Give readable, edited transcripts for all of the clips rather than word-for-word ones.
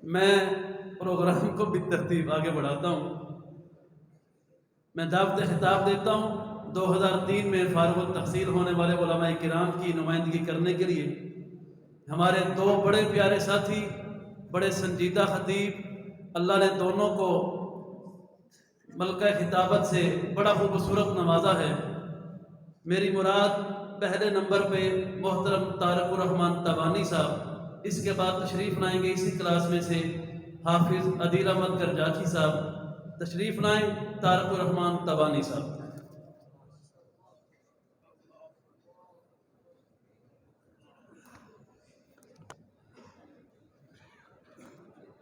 میں پروگرام کو بھی ترتیب آگے بڑھاتا ہوں۔ میں دعوت خطاب دیتا ہوں 2003 میں فارغ التحصیل ہونے والے علماء کرام کی نمائندگی کرنے کے لیے ہمارے دو بڑے پیارے ساتھی، بڑے سنجیدہ خطیب، اللہ نے دونوں کو ملکہ خطابت سے بڑا خوبصورت نوازا ہے۔ میری مراد پہلے نمبر پہ محترم طارق الرحمن تبانی صاحب، اس کے بعد تشریف لائیں گے اسی کلاس میں سے حافظ عدیل احمد کرجاچی صاحب۔ تشریف لائیں طارق الرحمن تبانی صاحب۔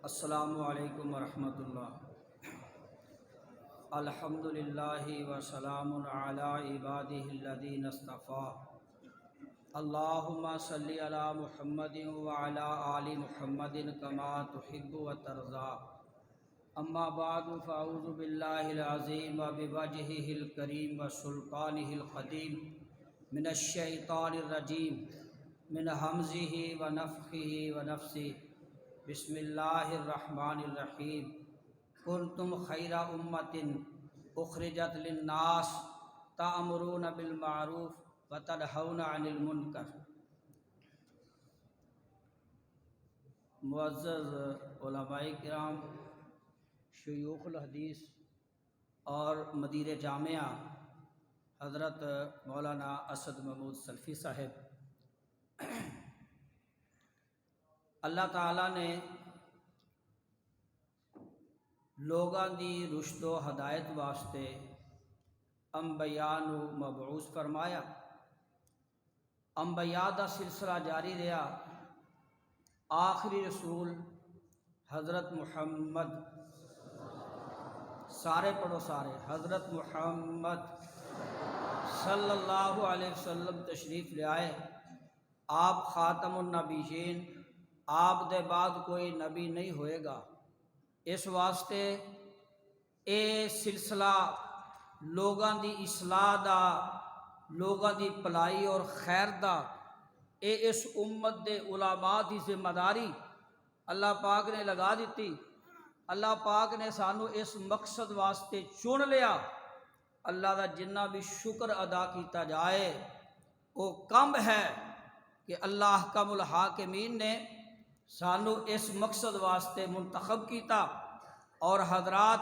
السلام علیکم ورحمۃ اللہ۔ الحمدللہ وسلام علی عبادہ الذین اصطفیٰ۔ اللہم صلی علی محمد وعلی آل محمد کما تحب و ترضیٰ۔ اما بعد فاعوذ باللہ العظیم وبوجہہ الکریم وسلطانہ القدیم من الشیطان الرجیم من ہمزہ ونفخہ ونفثہ۔ بسم اللہ الرحمن الرحیم۔ کنتم خیر امۃ اخرجت للناس تأمرون بالمعروف وتنہون عن المنکر۔ معزز علماء کرام، شیوخ الحدیث اور مدیر جامعہ حضرت مولانا اسد محمود سلفی صاحب، اللہ تعالیٰ نے لوگاں دی رشد و ہدایت واسطے انبیاء نو مبعوث فرمایا۔ انبیاء دا سلسلہ جاری رہا۔ آخری رسول حضرت محمد، سارے پڑھو سارے، حضرت محمد صلی اللہ علیہ وسلم تشریف لے آئے۔ آپ خاتم النبیین، آپ دے بعد کوئی نبی نہیں ہوئے گا۔ اس واسطے اے سلسلہ لوگاں دی اصلاح دا، لوگاں دی پلائی اور خیر دا، اے اس امت دے علماء دی ذمہ داری اللہ پاک نے لگا دیتی۔ اللہ پاک نے سانو اس مقصد واسطے چن لیا۔ اللہ دا جنہ بھی شکر ادا کیتا جائے وہ کم ہے کہ اللہ احکم الحاکمین نے سانو اس مقصد واسطے منتخب کیتا، اور حضرات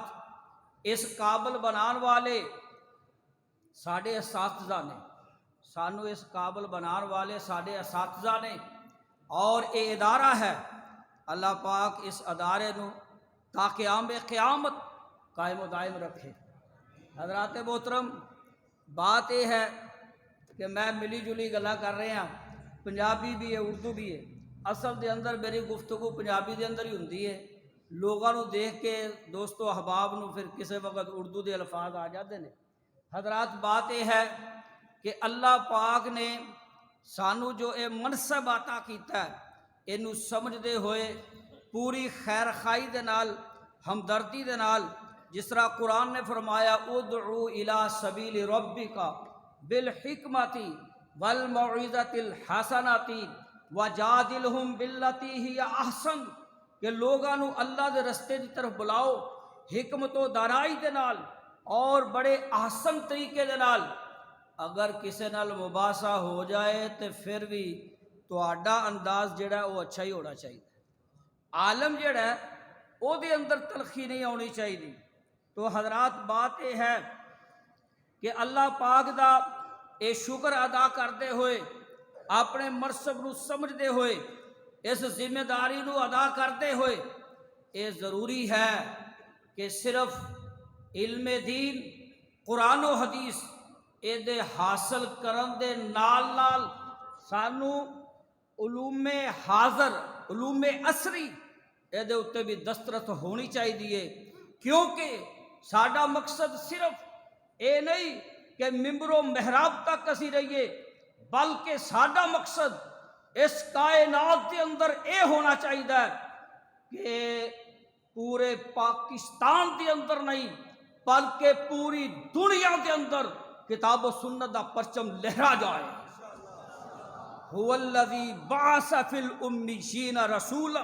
اس قابل بنان والے ساڈے اساتذہ نے، سانو اس قابل بنان والے ساڈے اساتذہ نے، اور یہ ادارہ ہے۔ اللہ پاک اس ادارے نو تا قیام قیامت قائم و دائم رکھے۔ حضرات محترم، بات یہ ہے کہ میں ملی جلی گلا کر رہے ہیں، پنجابی بھی ہے اردو بھی ہے۔ اصل دے اندر میری گفتگو پنجابی دے اندر ہی ہوندی ہے۔ لوگاں نو دیکھ کے دوستو احباب نو پھر کسی وقت اردو دے الفاظ آ جاتے ہیں۔ حضرات بات یہ ہے کہ اللہ پاک نے سانو جو اے منصب عطا کیتا ہے، اینو سمجھدے ہوئے پوری خیر خائی دے نال، ہمدردی دے نال، جس طرح قرآن نے فرمایا ادعو الی سبیل ربک بالحکمۃ والموعظۃ الحسنۃ وجادلہم باللتی ہی احسن، کہ لوگاں نو اللہ دے رستے دی طرف بلاؤ حکمت و دانائی دے نال اور بڑے احسن طریقے دے نال۔ اگر کسے نال مباحثہ ہو جائے تو پھر بھی تہاڈا انداز جڑا ہے وہ اچھا ہی ہونا چاہیے۔ عالم جڑا ہے او دے اندر تلخی نہیں آنی چاہیے۔ تو حضرات بات یہ ہے کہ اللہ پاک دا اے شکر ادا کرتے ہوئے، اپنے منصب نو سمجھتے ہوئے، اس ذمہ داری نو ادا کرتے ہوئے، یہ ضروری ہے کہ صرف علم دین قرآن و حدیث اے دے حاصل کرن دے نال نال سانو علوم حاضر، علوم عصری اے دے اتے بھی دسترس ہونی چاہیے، کیونکہ ساڈا مقصد صرف اے نہیں کہ ممبر و محراب تک اسی رہیے، بلکہ ساڈا مقصد اس کائنات کے اندر اے ہونا چاہیے کہ پورے پاکستان کے اندر نہیں بلکہ پوری دنیا کے اندر کتاب و سنت دا پرچم لہرا جائے۔ هو الذی بعث فی الامیین رسولا،